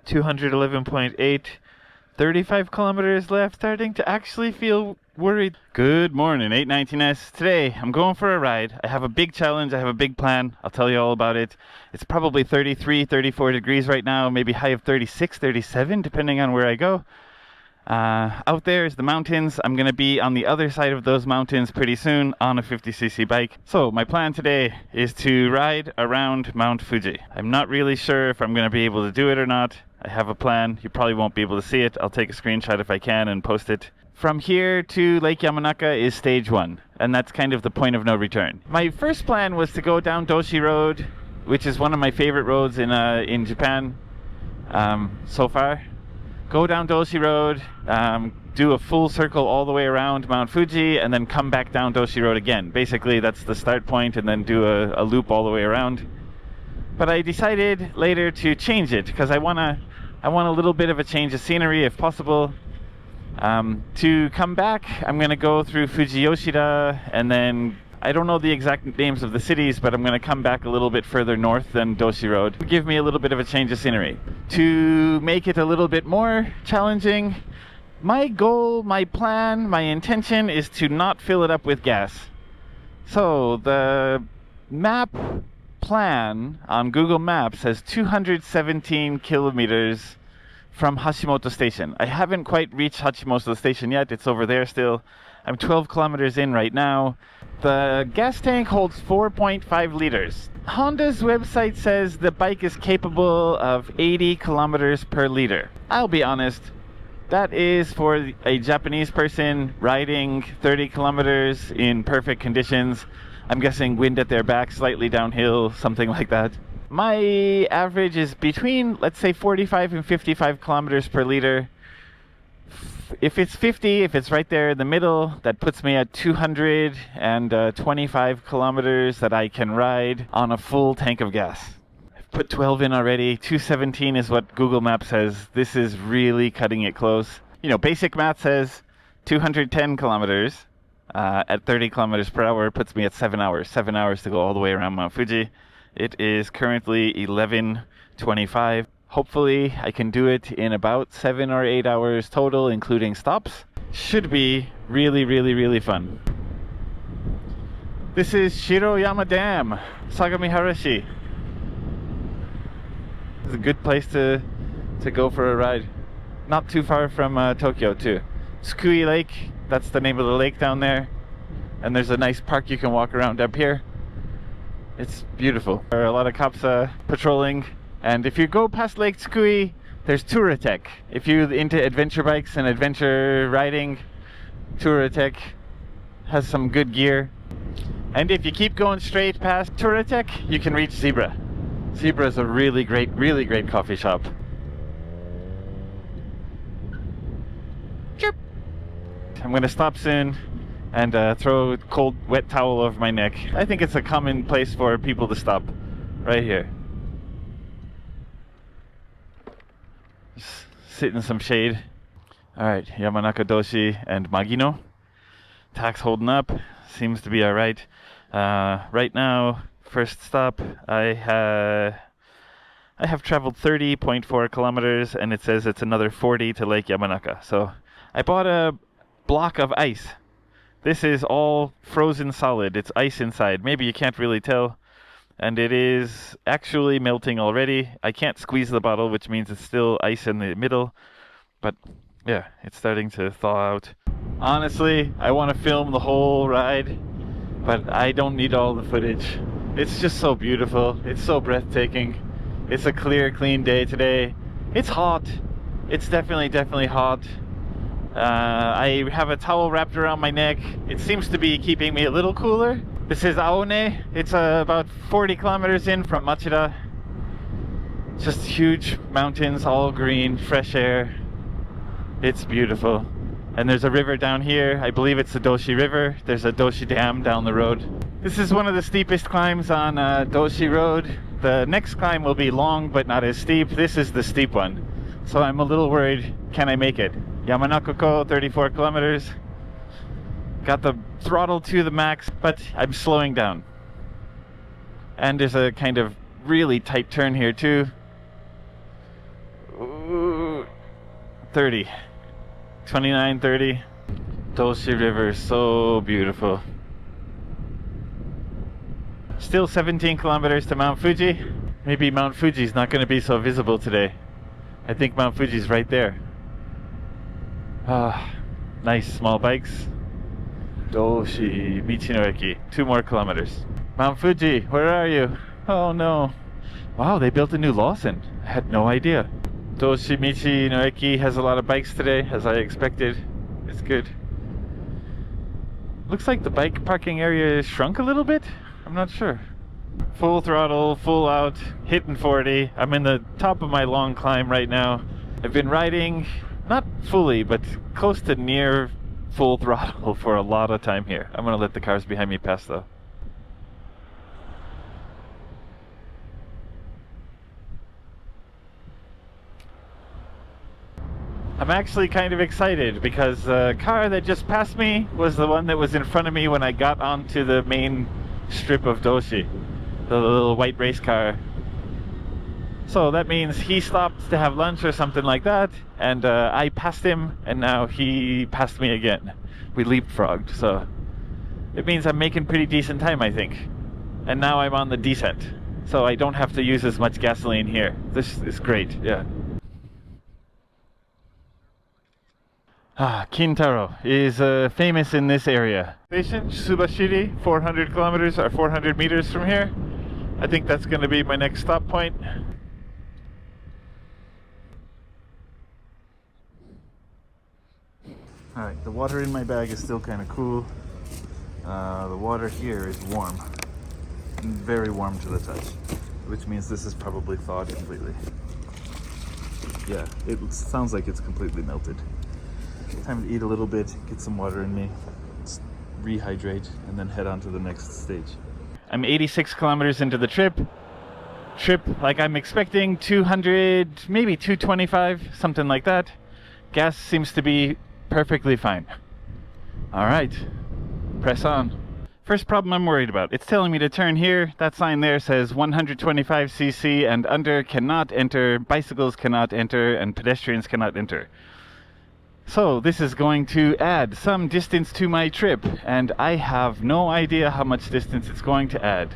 211.8. 35 kilometers left, starting to actually feel worried. Good morning, 819S. Today, I'm going for a ride. I have a big challenge, I have a big plan. I'll tell you all about it. It's probably 33, 34 degrees right now, maybe high of 36, 37, depending on where I go. Out there is the mountains. I'm going to be on the other side of those mountains pretty soon on a 50cc bike. So my plan today is to ride around Mount Fuji. I'm not really sure if I'm going to be able to do it or not. I have a plan. You probably won't be able to see it. I'll take a screenshot if I can and post it. From here to Lake Yamanaka is stage 1, and that's kind of the point of no return. My first plan was to go down Doshi Road, which is one of my favorite roads in Japan so far. Go down Doshi Road, do a full circle all the way around Mount Fuji, and then come back down Doshi Road again. Basically, that's the start point, and then do a loop all the way around. But I decided later to change it, because I want a little bit of a change of scenery if possible. To come back, I'm going to go through Fujiyoshida, and then I don't know the exact names of the cities, but I'm going to come back a little bit further north than Doshi Road. Give me a little bit of a change of scenery. To make it a little bit more challenging, my goal, my plan, my intention is to not fill it up with gas. So the map plan on Google Maps says 217 kilometers from Hashimoto Station. I haven't quite reached Hashimoto Station yet. It's over there still. I'm 12 kilometers in right now. The gas tank holds 4.5 liters. Honda's website says the bike is capable of 80 kilometers per liter. I'll be honest, that is for a Japanese person riding 30 kilometers in perfect conditions. I'm guessing wind at their back, slightly downhill, something like that. My average is between, let's say, 45 and 55 kilometers per liter. If it's 50, if it's right there in the middle, that puts me at 225 kilometers that I can ride on a full tank of gas. I've put 12 in already. 217 is what Google Maps says. This is really cutting it close. You know, basic math says 210 kilometers at 30 kilometers per hour puts me at 7 hours. 7 hours to go all the way around Mount Fuji. It is currently 11:25. Hopefully I can do it in about 7 or 8 hours total, including stops. Should be really, really, really fun. This is Shiroyama Dam, Sagamiharashi. It's a good place to go for a ride. Not too far from Tokyo too. Tsukui Lake, that's the name of the lake down there. And there's a nice park you can walk around up here. It's beautiful. There are a lot of cops patrolling. And if you go past Lake Tsukui, there's Touratech. If you're into adventure bikes and adventure riding, Touratech has some good gear. And if you keep going straight past Touratech, you can reach Zebra. Zebra is a really great coffee shop. Chirp. I'm going to stop soon and throw a cold, wet towel over my neck. I think it's a common place for people to stop, right here. Sit in some shade. Alright, Yamanaka Doshi and Magino. Tact's holding up. Seems to be alright. Right now, first stop, I have traveled 30.4 kilometers, and it says it's another 40 to Lake Yamanaka. So I bought a block of ice. This is all frozen solid. It's ice inside. Maybe you can't really tell. And it is actually melting already. I can't squeeze the bottle, which means it's still ice in the middle. But yeah, it's starting to thaw out. Honestly, I want to film the whole ride, but I don't need all the footage. It's just so beautiful. It's so breathtaking. It's a clear, clean day today. It's hot. It's definitely hot. I have a towel wrapped around my neck. It seems to be keeping me a little cooler. This is Aone. It's about 40 kilometers in from Machida. Just huge mountains, all green, fresh air. It's beautiful. And there's a river down here. I believe it's the Doshi River. There's a Doshi Dam down the road. This is one of the steepest climbs on Doshi Road. The next climb will be long but not as steep. This is the steep one. So I'm a little worried, can I make it? Yamanaka-ko, 34 kilometers. Got the throttle to the max, but I'm slowing down. And there's a kind of really tight turn here too. Ooh. 30. 29, 30. Doshi River, so beautiful. Still 17 kilometers to Mount Fuji. Maybe Mount Fuji's not going to be so visible today. I think Mount Fuji's right there. Ah, nice small bikes. Doshi Michinoeki. 2 more kilometers. Mount Fuji, where are you? Oh no. Wow, they built a new Lawson. I had no idea. Doshi Michinoeki has a lot of bikes today, as I expected. It's good. Looks like the bike parking area shrunk a little bit. I'm not sure. Full throttle, full out, hitting 40. I'm in the top of my long climb right now. I've been riding, not fully, but close to near full throttle for a lot of time here. I'm gonna let the cars behind me pass though. I'm actually kind of excited because the car that just passed me was the one that was in front of me when I got onto the main strip of Doshi. The little white race car. So that means he stopped to have lunch or something like that, and I passed him, and now he passed me again. We leapfrogged, so it means I'm making pretty decent time, I think. And now I'm on the descent, so I don't have to use as much gasoline here. This is great, yeah. Kintaro is famous in this area. Station Subashiri, 400 kilometers or 400 meters from here. I think that's going to be my next stop point. Alright, the water in my bag is still kind of cool. The water here is warm. Very warm to the touch. Which means this is probably thawed completely. Yeah, it sounds like it's completely melted. Time to eat a little bit, get some water in me, rehydrate, and then head on to the next stage. I'm 86 kilometers into the trip. Like I'm expecting 200, maybe 225, something like that. Gas seems to be perfectly fine. Alright, press on. First problem I'm worried about. It's telling me to turn here. That sign there says 125cc and under cannot enter, bicycles cannot enter, and pedestrians cannot enter. So this is going to add some distance to my trip, and I have no idea how much distance it's going to add.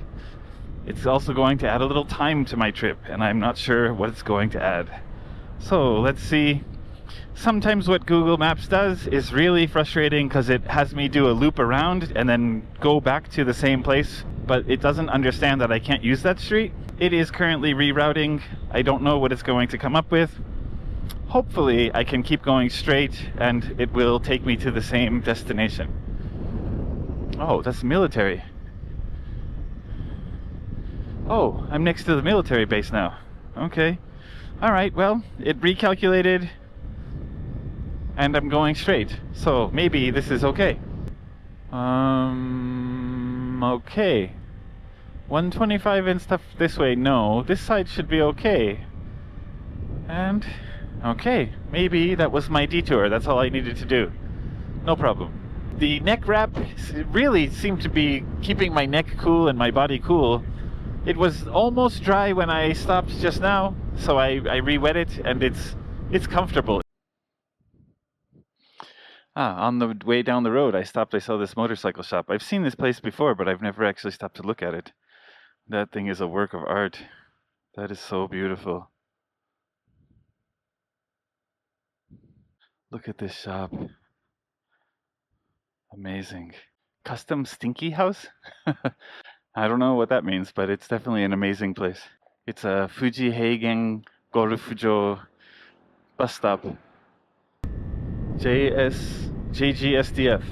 It's also going to add a little time to my trip, and I'm not sure what it's going to add. So let's see. Sometimes what Google Maps does is really frustrating because it has me do a loop around and then go back to the same place, but it doesn't understand that I can't use that street. It is currently rerouting. I don't know what it's going to come up with. Hopefully I can keep going straight and it will take me to the same destination. Oh, that's military. Oh, I'm next to the military base now. Okay. Alright, well, it recalculated and I'm going straight. So maybe this is okay. Okay. 125 and stuff this way, no. This side should be okay. And okay, maybe that was my detour. That's all I needed to do. No problem. The neck wrap really seemed to be keeping my neck cool and my body cool. It was almost dry when I stopped just now, so I re-wet it and it's comfortable. On the way down the road I stopped, I saw this motorcycle shop. I've seen this place before, but I've never actually stopped to look at it. That thing is a work of art. That is so beautiful. Look at this shop. Amazing. Custom stinky house? I don't know what that means, but it's definitely an amazing place. It's a Fuji Heigen Gorufujo bus stop. JGSDF,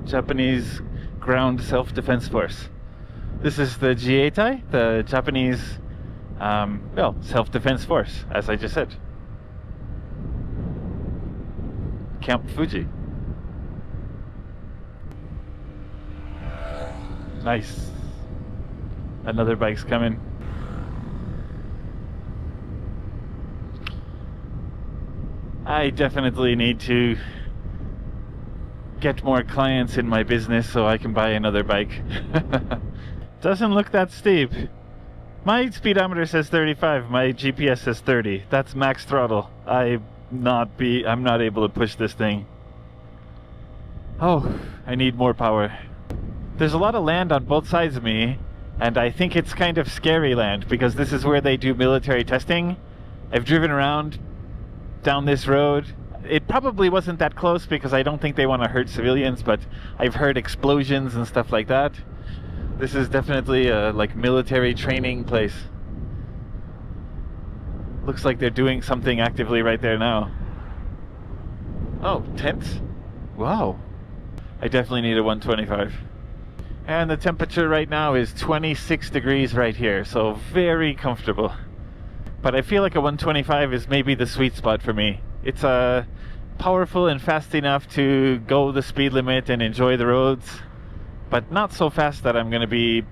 Japanese Ground Self-Defense Force. This is the Jieitai, the Japanese, self-defense force, as I just said. Camp Fuji. Nice. Another bike's coming. I definitely need to get more clients in my business so I can buy another bike. Doesn't look that steep. My speedometer says 35, my GPS says 30. That's max throttle. I I'm not able to push this thing. Oh, I need more power. There's a lot of land on both sides of me, and I think it's kind of scary land because this is where they do military testing. I've driven around down this road. It probably wasn't that close because I don't think they want to hurt civilians, but I've heard explosions and stuff like that. This is definitely a like military training place. Looks like they're doing something actively right there now. Oh, tents? Wow. I definitely need a 125. And the temperature right now is 26 degrees right here, so very comfortable. But I feel like a 125 is maybe the sweet spot for me. It's powerful and fast enough to go the speed limit and enjoy the roads, but not so fast that I'm going to be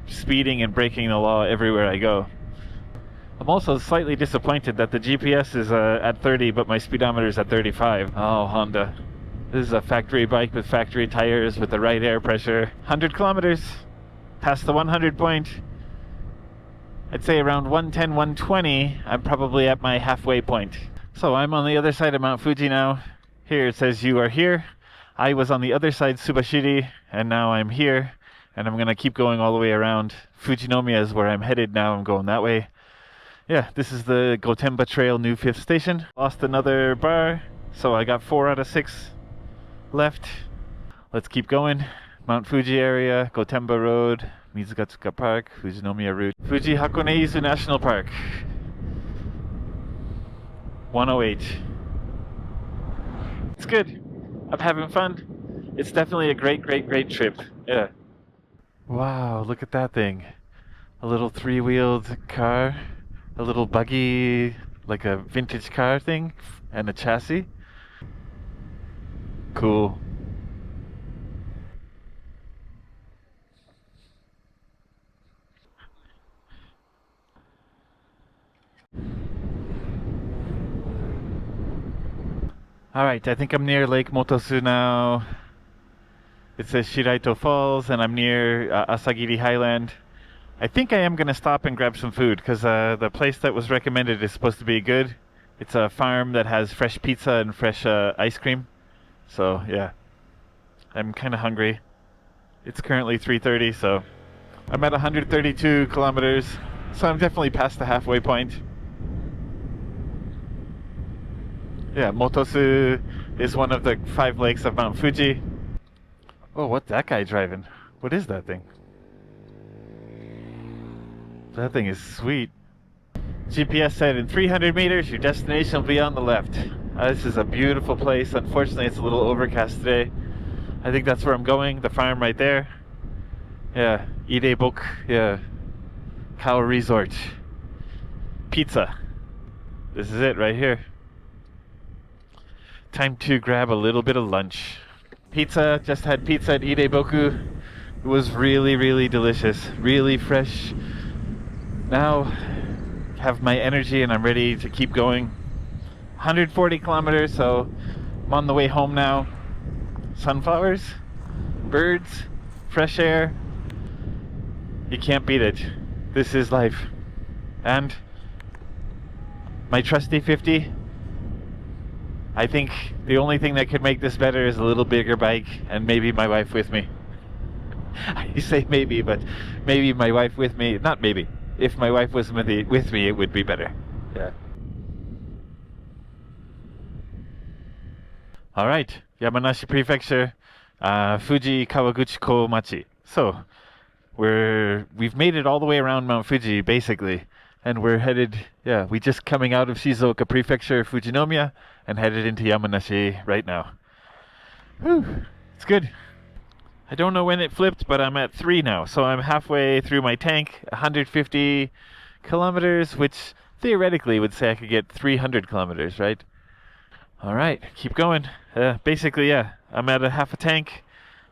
speeding and breaking the law everywhere I go. I'm also slightly disappointed that the GPS is at 30, but my speedometer is at 35. Oh, Honda. This is a factory bike with factory tires with the right air pressure. 100 kilometers past the 100 point. I'd say around 110, 120, I'm probably at my halfway point. So I'm on the other side of Mount Fuji now. Here it says you are here. I was on the other side, Subashiri, and now I'm here. And I'm going to keep going all the way around. Fujinomiya is where I'm headed now. I'm going that way. Yeah, this is the Gotemba Trail new 5th station. Lost another bar, so I got 4 out of 6 left. Let's keep going. Mount Fuji area, Gotemba Road, Mizugatsuka Park, Fujinomiya route. Fuji Hakone-Izu National Park. 108. It's good. I'm having fun. It's definitely a great trip. Yeah. Wow, look at that thing. A little 3-wheeled car. A little buggy, like a vintage car thing, and a chassis. Cool. Alright, I think I'm near Lake Motosu now. It says Shiraito Falls, and I'm near Asagiri Highland. I think I am going to stop and grab some food, because the place that was recommended is supposed to be good. It's a farm that has fresh pizza and fresh ice cream. So, yeah. I'm kind of hungry. It's currently 3:30, so I'm at 132 kilometers. So I'm definitely past the halfway point. Yeah, Motosu is one of the 5 lakes of Mount Fuji. Oh, what's that guy driving? What is that thing? That thing is sweet. GPS said in 300 meters, your destination will be on the left. This is a beautiful place. Unfortunately, it's a little overcast today. I think that's where I'm going. The farm right there. Yeah, Idebok. Yeah, Cow Resort. Pizza. This is it right here. Time to grab a little bit of lunch. Pizza. Just had pizza at Ideboku. It was really delicious. Really fresh. Now have my energy and I'm ready to keep going. 140 kilometers, so I'm on the way home now. Sunflowers, birds, fresh air. You can't beat it. This is life. And my trusty 50. I think the only thing that could make this better is a little bigger bike and maybe my wife with me. I say maybe, but maybe my wife with me. Not maybe. If my wife was with me, it would be better. Yeah. Alright, Yamanashi Prefecture, Fuji Kawaguchi Komachi. So, we've made it all the way around Mount Fuji, basically. And we're headed, we just coming out of Shizuoka Prefecture, Fujinomiya, and headed into Yamanashi right now. Whew, it's good. I don't know when it flipped, but I'm at 3 now, so I'm halfway through my tank, 150 kilometers, which theoretically would say I could get 300 kilometers, right? Alright, keep going. Basically, I'm at a half a tank,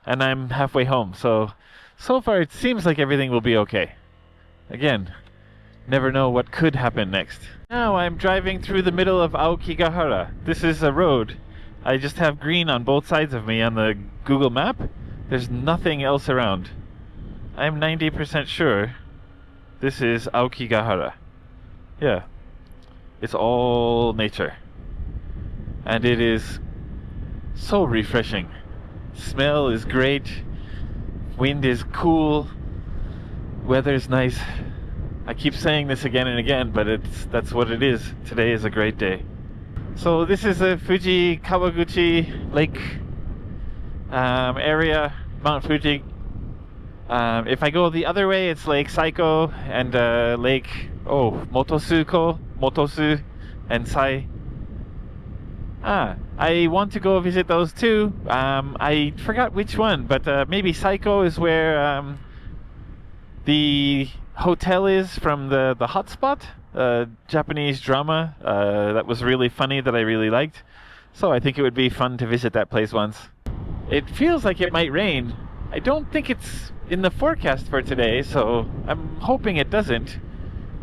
and I'm halfway home, so far it seems like everything will be okay. Again, never know what could happen next. Now I'm driving through the middle of Aokigahara. This is a road. I just have green on both sides of me on the Google map. There's nothing else around. I'm 90% sure this is Aokigahara. Yeah. It's all nature. and it is so refreshing. Smell is great, wind is cool, weather's nice. I keep saying this again and again, but that's what it is. Today is a great day. So this is a Fuji Kawaguchi Lake area, Mount Fuji. If I go the other way, it's Lake Saiko and Lake Motosu and Sai. I want to go visit those too. I forgot which one, but maybe Saiko is where the hotel is from the Hotspot, Japanese drama that was really funny that I really liked. So I think it would be fun to visit that place once. It feels like it might rain. I don't think it's in the forecast for today, so I'm hoping it doesn't.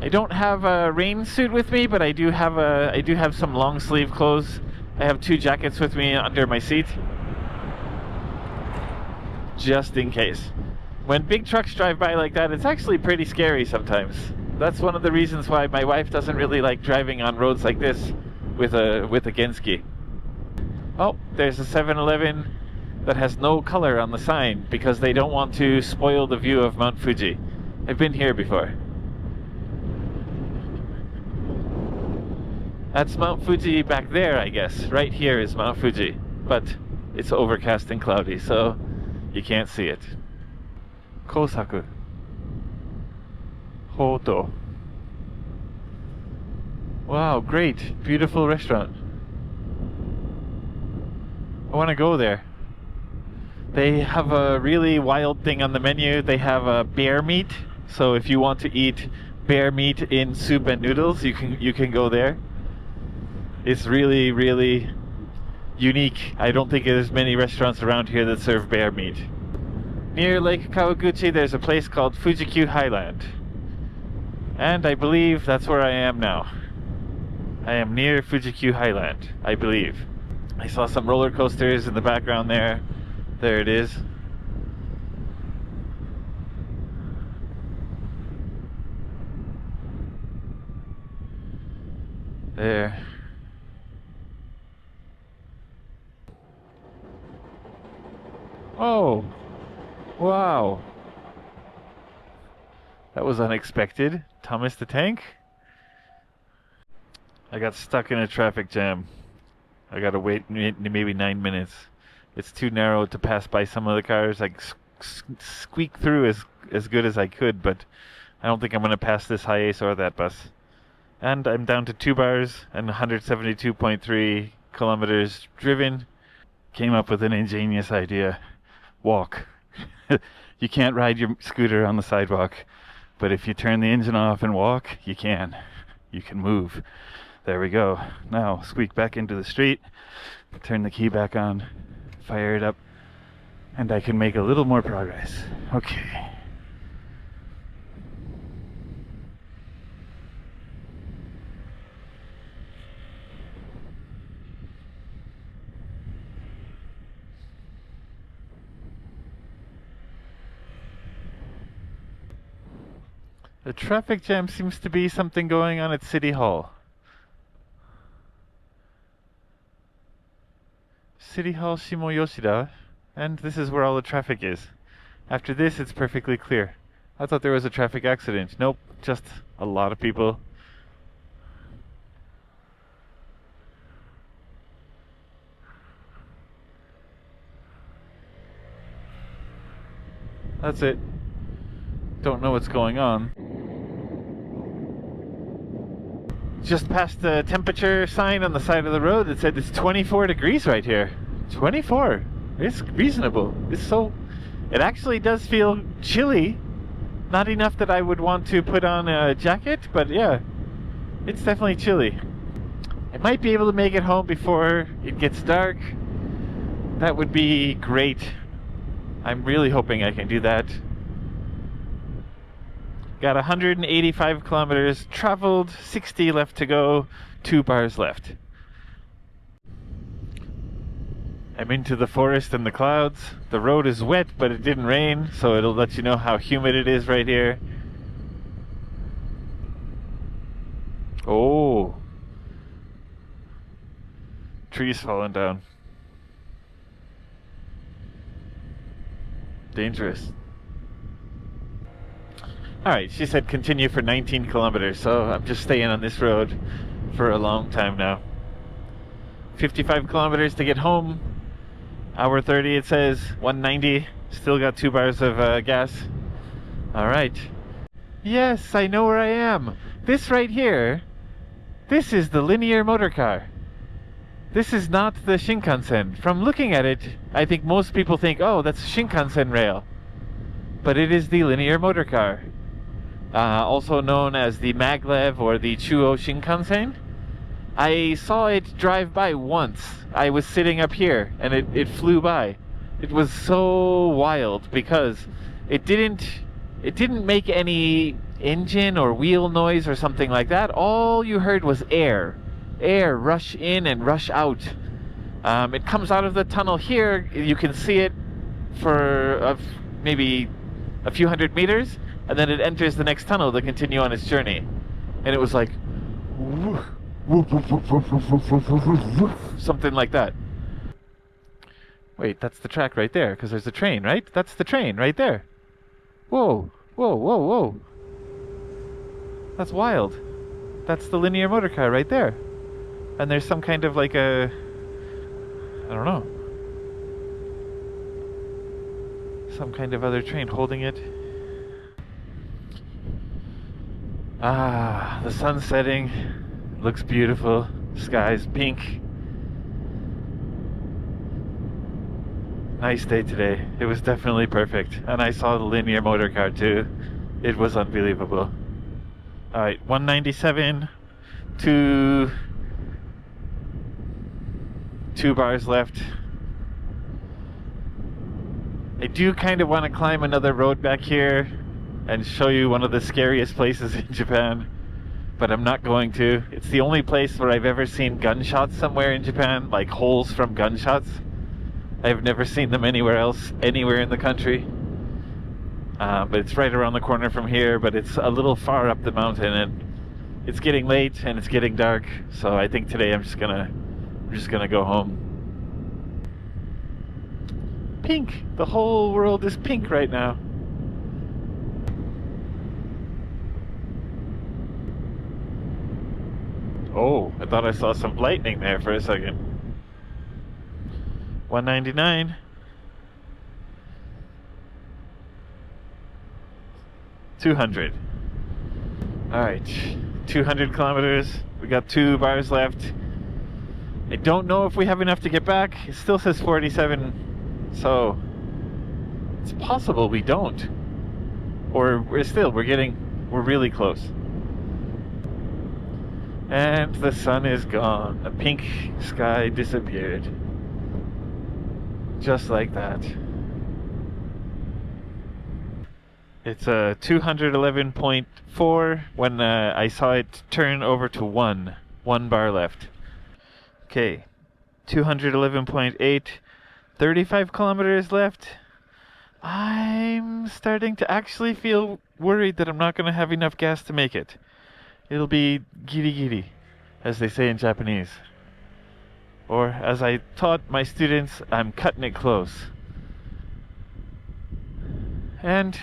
I don't have a rain suit with me, but I do have some long sleeve clothes. I have 2 jackets with me under my seat, just in case. When big trucks drive by like that, it's actually pretty scary sometimes. That's one of the reasons why my wife doesn't really like driving on roads like this with a Genski. Oh, there's a 7-Eleven that has no color on the sign because they don't want to spoil the view of Mount Fuji. I've been here before. That's Mount Fuji back there, I guess. Right here is Mount Fuji, but it's overcast and cloudy, so you can't see it. Kosaku. Hoto. Wow, great. Beautiful restaurant. I want to go there. They have a really wild thing on the menu. They have bear meat. So if you want to eat bear meat in soup and noodles, you can go there. It's really, really unique. I don't think there's many restaurants around here that serve bear meat. Near Lake Kawaguchi, there's a place called Fuji-Q Highland. And I believe that's where I am now. I am near Fuji-Q Highland, I believe. I saw some roller coasters in the background there. There it is. There. Oh, wow. That was unexpected. Thomas the Tank? I got stuck in a traffic jam. I gotta wait maybe 9 minutes. It's too narrow to pass by some of the cars. I squeak through as good as I could, but I don't think I'm gonna pass this Hiace or that bus. And I'm down to 2 bars and 172.3 kilometers driven. Came up with an ingenious idea. Walk. You can't ride your scooter on the sidewalk, but if you turn the engine off and walk, you can. You can move. There we go. Now squeak back into the street, turn the key back on, fire it up, and I can make a little more progress. Okay. The traffic jam seems to be something going on at City Hall. City Hall Shimo Yoshida, and this is where all the traffic is. After this, it's perfectly clear. I thought there was a traffic accident. Nope, just a lot of people. That's it. Don't know what's going on. Just past the temperature sign on the side of the road that said it's 24 degrees right here. 24. It's reasonable. It actually does feel chilly. Not enough that I would want to put on a jacket, but yeah, it's definitely chilly. I might be able to make it home before it gets dark. That would be great. I'm really hoping I can do that. Got 185 kilometers traveled, 60 left to go, 2 bars left. I'm into the forest and the clouds. The road is wet, but it didn't rain, so it'll let you know how humid it is right here. Oh. Trees falling down. Dangerous. Alright, she said continue for 19 kilometers, so I'm just staying on this road for a long time now. 55 kilometers to get home. Hour 30 it says, 190. Still got 2 bars of gas. Alright. Yes, I know where I am. This right here, this is the linear motor car. This is not the Shinkansen. From looking at it, I think most people think, oh, that's a Shinkansen rail. But it is the linear motor car. Also known as the maglev or the Chuo Shinkansen. I saw it drive by once. I was sitting up here and it flew by. It was so wild because it didn't make any engine or wheel noise or something like that. All you heard was air rush in and rush out. It comes out of the tunnel here. You can see it for maybe a few hundred meters, and then it enters the next tunnel to continue on its journey. And it was like something like that. Wait, that's the track right there, because there's a train, right? That's the train right there. Whoa, whoa, whoa, whoa. That's wild. That's the linear motor car right there. And there's some kind of like a... I don't know. Some kind of other train holding it. Ah, the sun's setting. Looks beautiful. Sky's pink. Nice day today. It was definitely perfect. And I saw the linear motor car too. It was unbelievable. Alright, 197 to 2 bars left. I do kind of want to climb another road back here and show you one of the scariest places in Japan, but I'm not going to. It's the only place where I've ever seen gunshots somewhere in Japan, like holes from gunshots. I've never seen them anywhere else, anywhere in the country. But it's right around the corner from here, but it's a little far up the mountain, and it's getting late and it's getting dark, so I think today I'm just gonna go home. Pink! The whole world is pink right now. Oh, I thought I saw some lightning there for a second. 199. 200. Alright, 200 kilometers. We got 2 bars left. I don't know if we have enough to get back. It still says 47, so it's possible we don't. Or we're really close. And the sun is gone. The pink sky disappeared. Just like that. It's 211.4 when I saw it turn over to 1 bar left. Okay, 211.8, 35 kilometers left. I'm starting to actually feel worried that I'm not going to have enough gas to make it. It'll be giri-giri, as they say in Japanese. Or, as I taught my students, I'm cutting it close. And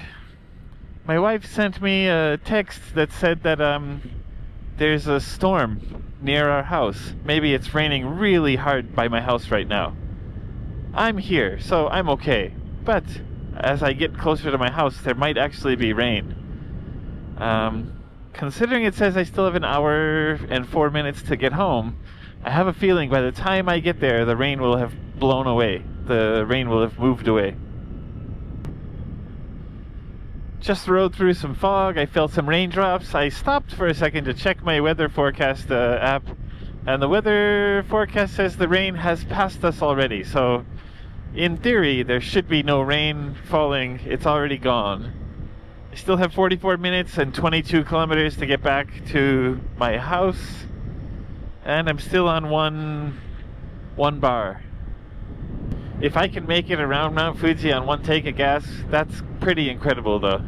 my wife sent me a text that said that there's a storm near our house. Maybe it's raining really hard by my house right now. I'm here, so I'm okay. But as I get closer to my house, there might actually be rain. Considering it says I still have an hour and 4 minutes to get home, I have a feeling by the time I get there, the rain will have blown away. The rain will have moved away. Just rode through some fog. I felt some raindrops. I stopped for a second to check my weather forecast app, and the weather forecast says the rain has passed us already. So, in theory, there should be no rain falling. It's already gone. I still have 44 minutes and 22 kilometers to get back to my house, and I'm still on one bar. If I can make it around Mount Fuji on one take of gas, that's pretty incredible though.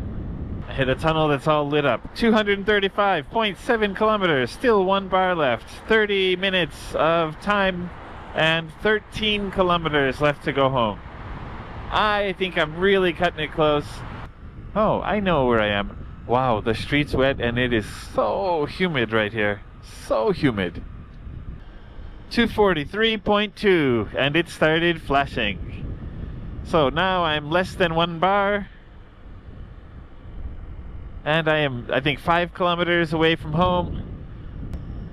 I hit a tunnel that's all lit up. 235.7 kilometers, still 1 bar left. 30 minutes of time and 13 kilometers left to go home. I think I'm really cutting it close. Oh, I know where I am. Wow, the street's wet and it is so humid right here. So humid. 243.2, and it started flashing. So now I'm less than 1 bar. And I am, I think, 5 kilometers away from home.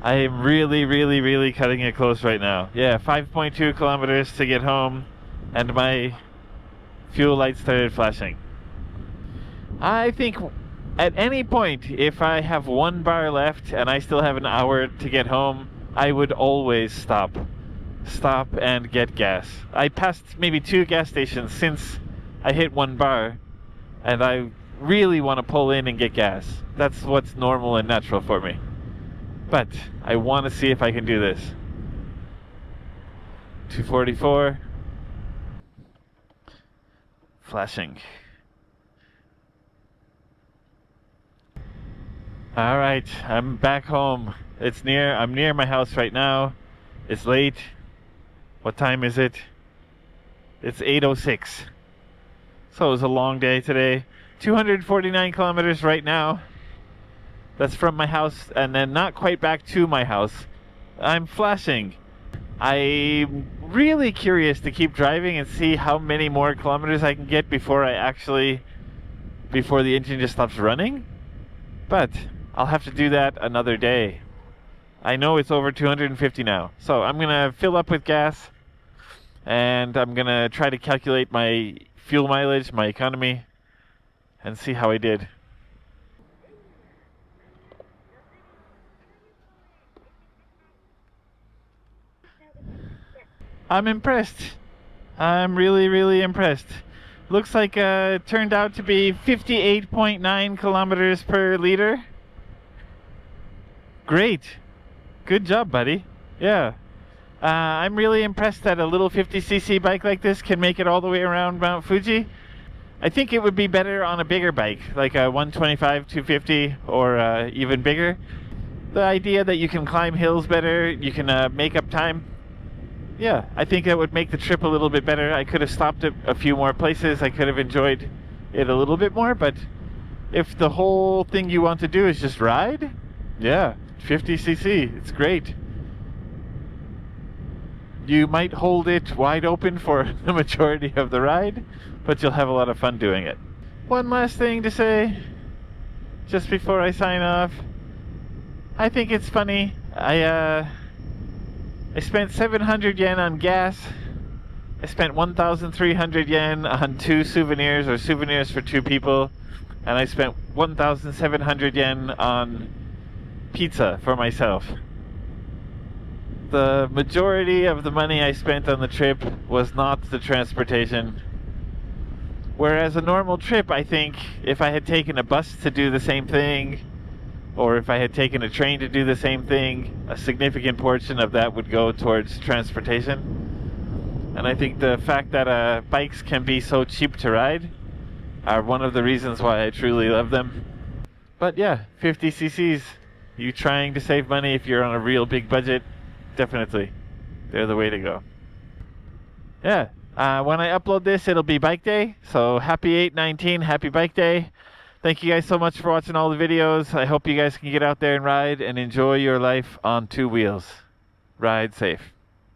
I am really cutting it close right now. Yeah, 5.2 kilometers to get home, and my fuel light started flashing. I think at any point, if I have 1 bar left and I still have an hour to get home, I would always stop and get gas. I passed maybe 2 gas stations since I hit 1 bar, and I really want to pull in and get gas. That's what's normal and natural for me. But I want to see if I can do this. 244. Flashing. Alright, I'm back home. I'm near my house right now. It's late. What time is it? It's 8:06. So it was a long day today. 249 kilometers right now. That's from my house, and then not quite back to my house. I'm flashing. I'm really curious to keep driving and see how many more kilometers I can get before the engine just stops running. But I'll have to do that another day. I know it's over 250 now. So I'm gonna fill up with gas, and I'm gonna try to calculate my fuel mileage, my economy, and see how I did. I'm impressed. I'm really impressed. Looks like it turned out to be 58.9 kilometers per liter. Great. Good job, buddy. Yeah. I'm really impressed that a little 50cc bike like this can make it all the way around Mount Fuji. I think it would be better on a bigger bike, like a 125, 250, or even bigger. The idea that you can climb hills better, you can make up time. Yeah, I think that would make the trip a little bit better. I could have stopped at a few more places. I could have enjoyed it a little bit more, but if the whole thing you want to do is just ride, yeah, 50cc, it's great. You might hold it wide open for the majority of the ride, but you'll have a lot of fun doing it. One last thing to say, just before I sign off. I think it's funny. I spent 700 yen on gas. I spent 1,300 yen on 2 souvenirs, or souvenirs for 2 people. And I spent 1,700 yen on pizza for myself. The majority of the money I spent on the trip was not the transportation. Whereas a normal trip, I think, if I had taken a bus to do the same thing, or if I had taken a train to do the same thing, a significant portion of that would go towards transportation. And I think the fact that bikes can be so cheap to ride are one of the reasons why I truly love them. But yeah, 50cc's. You trying to save money if you're on a real big budget, definitely. They're the way to go. Yeah, when I upload this, it'll be bike day. So happy 8/19, happy bike day. Thank you guys so much for watching all the videos. I hope you guys can get out there and ride and enjoy your life on 2 wheels. Ride safe.